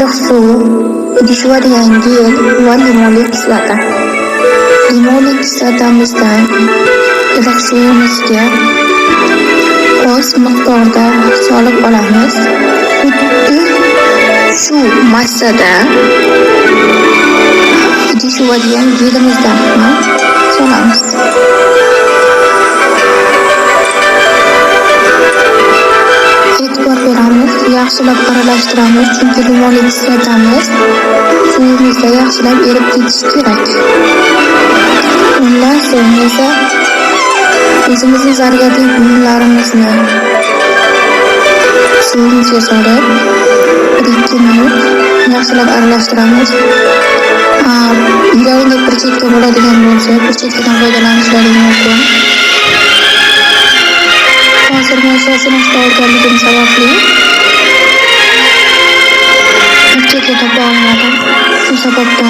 Iliq suv, idishlaydigan gel va limonli kislota. Limonli kislotamizdan iliq suvimizga oz miqdorda solib olamiz. Xuddi shu massada idishlaydigan gelimizdan ham solamiz. E'tibor beramiz, yaxshilab aralashtiramiz, chunki limonli kislotamiz suvimizda yaxshilab erib ketishi kerak. Undan so'ng esa o'zimizning zargarli buyumlarimizni suvimizga solib 1-2 minut yaxshilab aralashtiramiz. Uylarida pirchetka bo'ladigan bo'lsa, pirchetkadan foydalanishlari mumkin. Hozir men sosinishda olganligim sababli pirchetka topa olmadim. Shu sababdan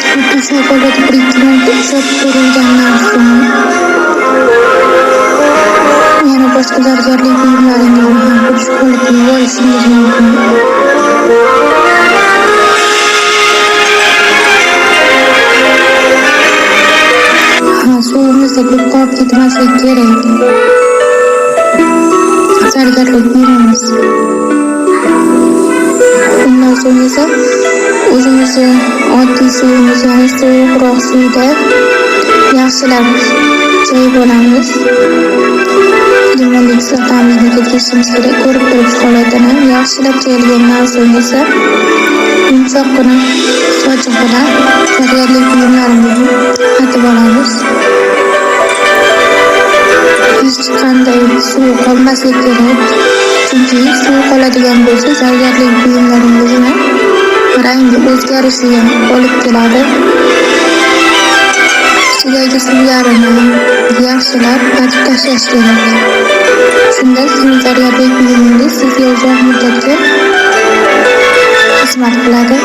xuddi shu holatda 1-2 minut ushlab turilgandan so'ng yana boshqa zargarli buyumlaringizni ham xuddi shu holatda yuvib olishingiz mumkin. Suvimizda ko'p qolib ketmasligi kerak. Zargarli buyumimiz. Undan so'ng esa o'zimizni oddiy suvimiz, ya'ni sovuqroq suvda yaxshilab chayib olamiz. Limonli kislotamizni ketkazishimiz kerak. Ko'rib turibsiz holatini. Yaxshilab chayilgandan so'ng esa yumshoqqina sochiq bilan zargarli buyumlarimizni artib olamiz. Hech qanday suv qolmasligi kerak. Chunki suv qoladigan bo'lsa, zargarli buyumlaringizni rangi o'zgarishiga olib keladi. Ichidagi suvlarini yaxshilab artib tashlash kerak. Shunda sizning zargarli buyumingiz sizga uzoq muddatga xizmat qiladi.